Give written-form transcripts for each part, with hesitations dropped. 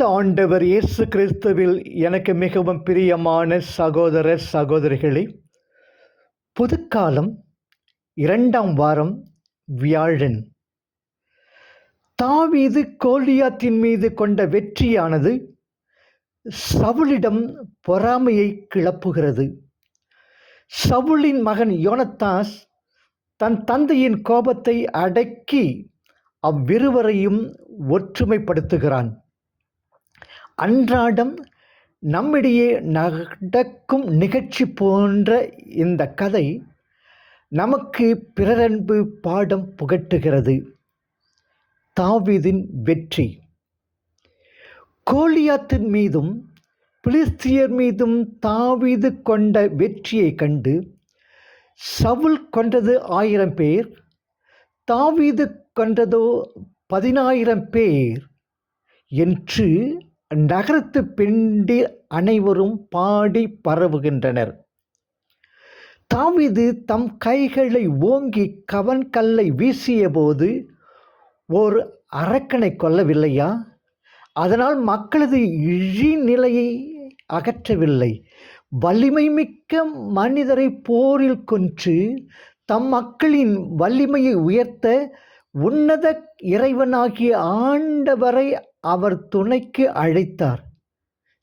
பரிசுத்த ஆண்டவர் இயேசு கிறிஸ்துவில் எனக்கு மிகவும் பிரியமான சகோதர சகோதரிகளே, புதுக்காலம் 2ஆம் வாரம் வியாழன். தாவீது கோலியாத்தின் மீது கொண்ட வெற்றியானது சவுலிடம் பொறாமையை கிளப்புகிறது. சவுலின் மகன் யோனத்தாஸ் தன் தந்தையின் கோபத்தை அடக்கி அவ்விருவரையும் ஒற்றுமைப்படுத்துகிறான். அன்றாடம் நம்மிடையே நடக்கும் நிகழ்ச்சி போன்ற இந்த கதை நமக்கு பிறரன்பு பாடம் புகட்டுகிறது. தாவீதின் வெற்றி. கோலியாத்தின் மீதும் பிலிஸ்தியர் மீதும் தாவீது கொண்ட வெற்றியை கண்டு சவுல் கொன்றது 1000 பேர், தாவீது கொன்றதோ 10000 பேர் என்று நகரத்து பெண்டிர் அனைவரும் பாடி பரவுகின்றனர். தாவீது தம் கைகளை ஓங்கி கவன்கல்லை வீசிய போது ஓர் அரக்கனை கொல்லவில்லையா? அதனால் மக்களது இழிநிலையை அகற்றவில்லை. வலிமை மிக்க மனிதரை போரில் கொன்று தம் மக்களின் வலிமையை உயர்த்த உன்னத இறைவனாகிய ஆண்டவரை அவர் துணைக்கு அழைத்தார்.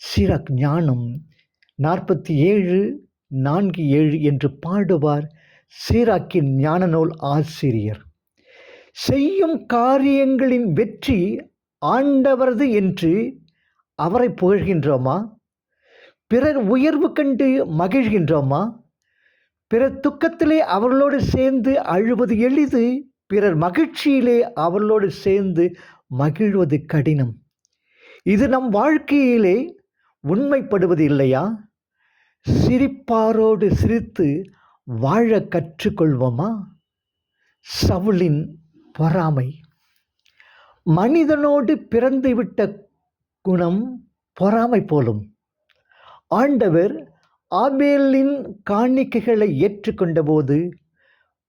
சிராக் ஞானம் 47:4-7 என்று பாடுவார் சிராக்கின் ஞான நூல் ஆசிரியர். செய்யும் காரியங்களின் வெற்றி ஆண்டவரது என்று அவரை புகழ்கின்றோமா? பிறர் உயர்வு கண்டு மகிழ்கின்றோமா? பிறர் துக்கத்திலே அவர்களோடு சேர்ந்து அழுவது எளிது, பிறர் மகிழ்ச்சியிலே அவர்களோடு சேர்ந்து மகிழ்வது கடினம். இது நம் வாழ்க்கையிலே உண்மைப்படுவது இல்லையா? சிரிப்பாரோடு சிரித்து வாழ கற்றுக்கொள்வோமா? சவுலின் பொறாமை. மனிதனோடு பிறந்துவிட்ட குணம் பொறாமை போலும். ஆண்டவர் ஆபேலின் காணிக்கைகளை ஏற்றுக்கொண்ட போது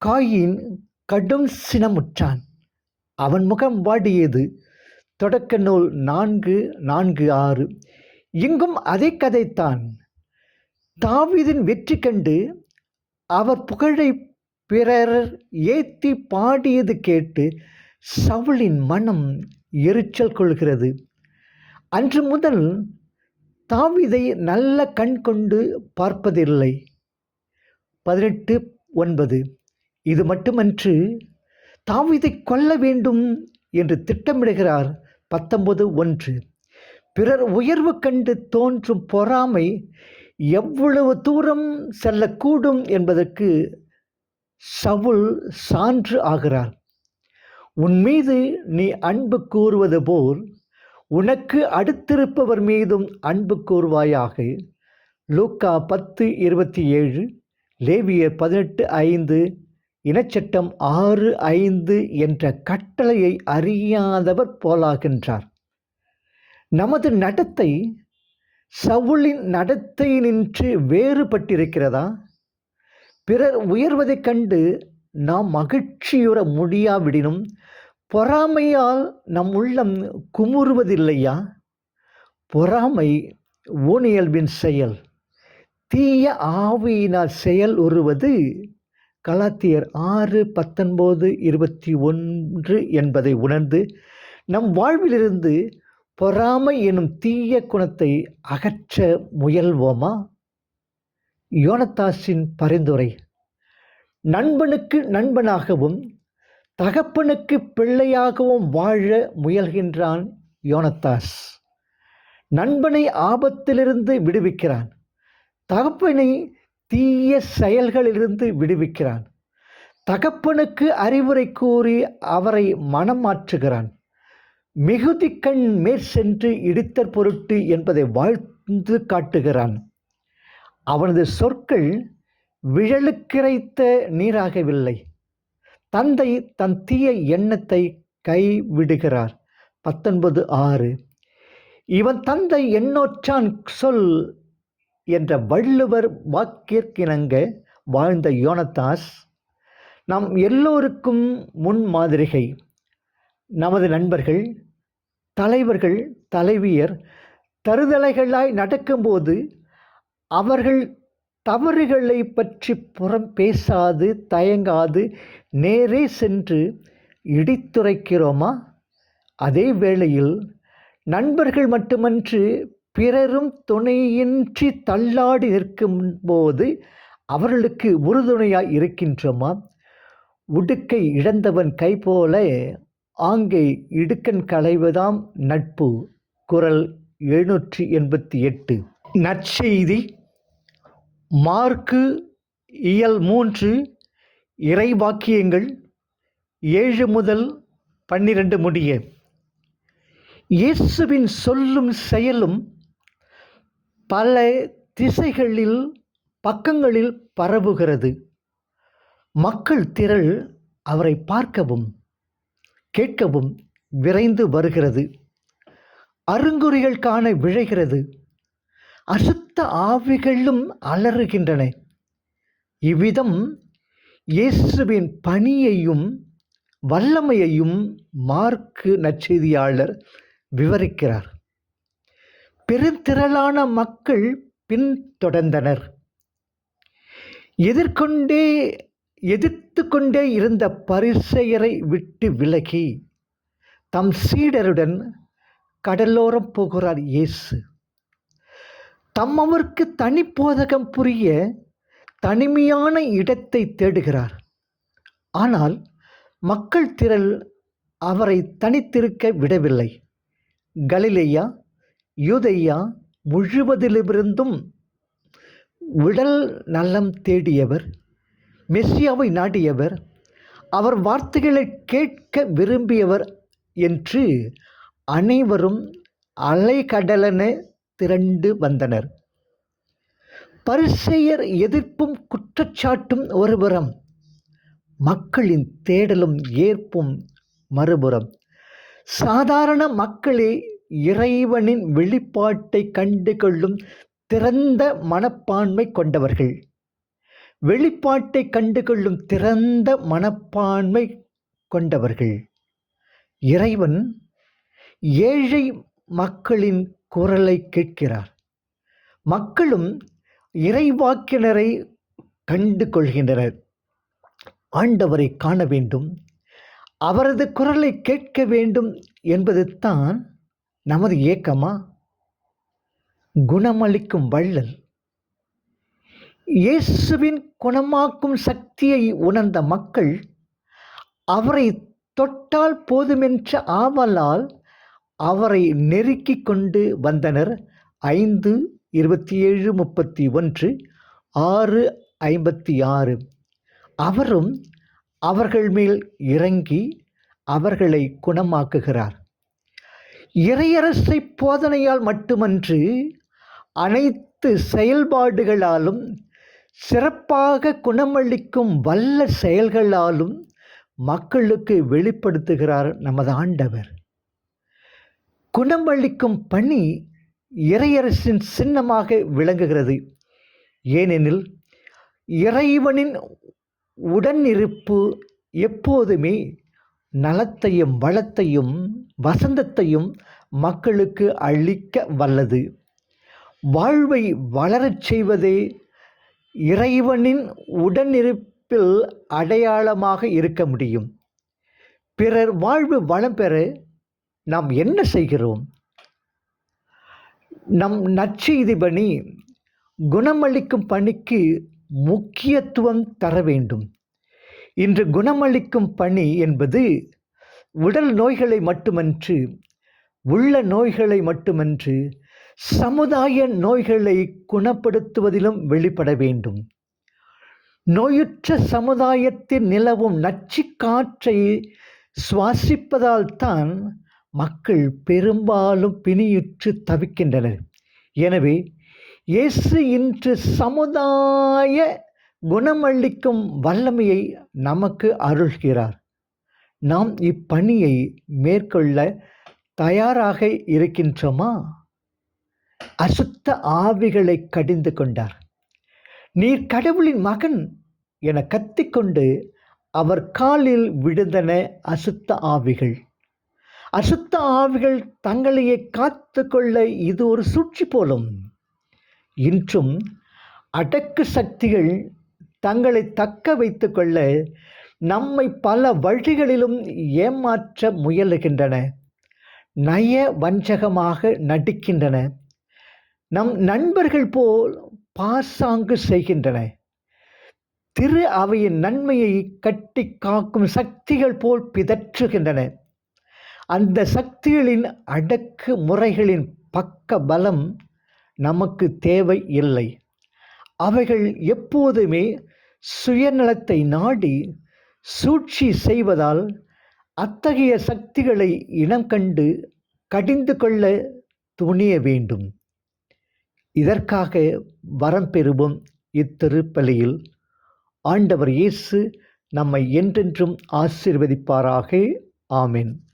காயின் கடும் சினமுற்றான். அவன் முகம் வாடியது. தொடக்க நூல் 4:4-6. இங்கும் அதே கதைத்தான். தாவீதின் வெற்றி கண்டு அவர் புகழை பிறர் ஏத்தி பாடியது கேட்டு சவுலின் மனம் எரிச்சல் கொள்கிறது. அன்று முதல் தாவீதை நல்ல கண் கொண்டு பார்ப்பதில்லை. 18:9. இது மட்டுமன்று, தாவீதை கொல்ல வேண்டும் என்று திட்டமிடுகிறார். 19:1. பிறர் உயர்வு கண்டு தோன்றும் பொறாமை எவ்வளவு தூரம் செல்லக்கூடும் என்பதற்கு சவுல் சான்று ஆகிறார். உன் மீது நீ அன்பு கூறுவது போல் உனக்கு அடுத்திருப்பவர் மீதும் அன்பு கூறுவாயாக. லூக்கா 10:27, லேவியர் 18:5, இனச்சட்டம் 6:5 என்ற கட்டளையை அறியாதவர் போலாகின்றார். நமது நடத்தை சவுலின் நடத்தை நின்று வேறுபட்டிருக்கிறதா? பிறர் உயர்வதைக் கண்டு நாம் மகிழ்ச்சியுற முடியாவிடினும் பொறாமையால் நம் உள்ளம் குமுறுவதில்லையா? பொறாமை ஊனியல்பின் செயல், தீய ஆவியினால் செயல் உருவது. கலாத்தியர் 6:19-21 என்பதை உணர்ந்து நம் வாழ்விலிருந்து பொறாமை எனும் தீய குணத்தை அகற்ற முயல்வோமா? யோனத்தாஸின் பரிந்துரை. நண்பனுக்கு நண்பனாகவும் தகப்பனுக்கு பிள்ளையாகவும் வாழ முயல்கின்றான் யோனத்தாஸ். நண்பனை ஆபத்திலிருந்து விடுவிக்கிறான், தகப்பனை தீய செயல்களிலிருந்து விடுவிக்கிறான். தகப்பனுக்கு அறிவுரை கூறி அவரை மனம் மாற்றுகிறான். மிகுதி கண் மேற்சென்று இடித்தற் பொருட்டு என்பதை வாழ்ந்து காட்டுகிறான். அவனது சொற்கள் விழலுக்கிரைத்த நீராகவில்லை. தந்தை தன் தீய எண்ணத்தை கைவிடுகிறார். 19:6. இவன் தந்தை எண்ணோற்றான் சொல் என்ற வள்ளுவர் வாக்கிற்கிணங்க வாழ்ந்த யோனத்தாஸ் நம் எல்லோருக்கும் முன்மாதிரிகை. நமது நண்பர்கள், தலைவர்கள், தலைவியர் தருதலைகளாய் நடக்கும்போது அவர்கள் தவறுகளை பற்றி புறம் பேசாது தயங்காது நேரே சென்று இடித்துரைக்கிறோமா? அதே வேளையில் நண்பர்கள் மட்டுமன்று பிறரும் துணையின்றி தள்ளாடி நிற்கும்போது அவர்களுக்கு உறுதுணையாய் இருக்கின்றோமா? உடுக்கை இழந்தவன் கை போல ஆங்கை இடுக்கண் களைவதாம் நட்பு. குறள் 788. நற்செய்தி மார்க்கு இயல் 3 இறைவாக்கியங்கள் 7 முதல் 12 முடிய. இயேசுவின் சொல்லும் செயலும் பல திசைகளில் பக்கங்களில் பரவுகிறது. மக்கள் திரள் அவரை பார்க்கவும் கேட்கவும் விரைந்து வருகிறது. அருங்குறிகள் காண விழைகிறது. அசுத்த ஆவிகளும் அலறுகின்றன. இவ்விதம் இயேசுவின் பணியையும் வல்லமையையும் மார்க்கு நற்செய்தியாளர் விவரிக்கிறார். பெருந்திரளான மக்கள் பின்தொடர்ந்தனர். எதிர்த்து கொண்டே இருந்த பரிசேயரை விட்டு விலகி தம் சீடருடன் கடலோரம் போகிறார் இயேசு. தம்மவருக்கு தனி போதகம் புரிய தனிமையான இடத்தை தேடுகிறார். ஆனால் மக்கள் திரள் அவரை தனித்திருக்க விடவில்லை. கலிலேயா யூதேயா முழுவதிலிருந்தும் உடல் நலம் தேடியவர், மெசியாவை நாடியவர், அவர் வார்த்தைகளை கேட்க விரும்பியவர் என்று அனைவரும் அலைகடலென திரண்டு வந்தனர். பரிசேயர் எதிர்ப்பும் குற்றச்சாட்டும் ஒருபுறம், மக்களின் தேடலும் ஏற்பும் மறுபுறம். சாதாரண மக்களே இறைவனின் வெளிப்பாட்டை கண்டு கொள்ளும் திறந்த மனப்பான்மை கொண்டவர்கள். வெளிப்பாட்டை கண்டுகொள்ளும் திறந்த மனப்பான்மை கொண்டவர்கள். இறைவன் ஏழை மக்களின் குரலை கேட்கிறார். மக்களும் இறைவாக்கினரை கண்டு கொள்கின்றனர். ஆண்டவரை காண வேண்டும், அவரது குரலை கேட்க வேண்டும் என்பது தான் நமது ஏக்கமா? குணமளிக்கும் வள்ளல் இயேசுவின் குணமாக்கும் சக்தியை உணர்ந்த மக்கள் அவரை தொட்டால் போதுமென்ற ஆவலால் அவரை நெருக்கி கொண்டு வந்தனர். 5:27-31, 6:56. அவரும் அவர்கள் மேல் இறங்கி அவர்களை குணமாக்குகிறார். இறையரசை போதனையால் மட்டுமன்று, அனைத்து செயல்பாடுகளாலும் சிறப்பாக குணமளிக்கும் வல்ல செயல்களாலும் மக்களுக்கு வெளிப்படுத்துகிறார் நமது ஆண்டவர். குணமளிக்கும் பணி இறையரசின் சின்னமாக விளங்குகிறது. ஏனெனில் இறைவனின் உடனிருப்பு எப்போதுமே நலத்தையும் வளத்தையும் வசந்தத்தையும் மக்களுக்கு அளிக்க வல்லது. வாழ்வை வளரச் செய்வதே இறைவனின் உடனிருப்பில் அடையாளமாக இருக்க முடியும். பிறர் வாழ்வு வளம் பெற நாம் என்ன செய்கிறோம்? நம் நற்செய்தி பணி குணமளிக்கும் பணிக்கு முக்கியத்துவம் தர வேண்டும். இன்று குணமளிக்கும் பணி என்பது உடல் நோய்களை மட்டுமன்று, உள்ள நோய்களை மட்டுமன்று, சமுதாய நோய்களை குணப்படுத்துவதிலும் வெளிப்பட வேண்டும். நோயுற்ற சமுதாயத்தில் நிலவும் நச்சு காற்றை சுவாசிப்பதால் தான் மக்கள் பெரும்பாலும் பிணியுற்று தவிக்கின்றனர். எனவே இயேசு இன்று சமுதாய குணமளிக்கும் வல்லமையை நமக்கு அருள்கிறார். நாம் இப்பணியை மேற்கொள்ள தயாராக இருக்கின்றோமா? அசுத்த ஆவிகளை கடிந்து கொண்டார். நீர் கடவுளின் மகன் என கத்திக்கொண்டு அவர் காலில் விழுந்தன அசுத்த ஆவிகள். அசுத்த ஆவிகள் தங்களையே காத்து கொள்ள இது ஒரு சூழ்ச்சி போலும். இன்றும் அடக்கு சக்திகள் தங்களை தக்க வைத்து கொள்ள நம்மை பல வழிகளிலும் ஏமாற்ற முயலுகின்றன. நய வஞ்சகமாக நடிக்கின்றன. நம் நண்பர்கள் போல் பாசாங்கு செய்கின்றன. திரு அவையின் நன்மையை கட்டி காக்கும் சக்திகள் போல் பிதற்றுகின்றன. அந்த சக்திகளின் அடக்கு முறைகளின் பக்க பலம் நமக்கு தேவை இல்லை. அவைகள் எப்போதுமே சுயநலத்தை நாடி சூழ்ச்சி செய்வதால் அத்தகைய சக்திகளை இனம் கண்டு கடிந்து கொள்ள துணிய வேண்டும். இதற்காக வரம் பெறுவோம். இத்திருப்பலியில் ஆண்டவர் இயேசு நம்மை என்றென்றும் ஆசீர்வதிப்பாராக. ஆமென்.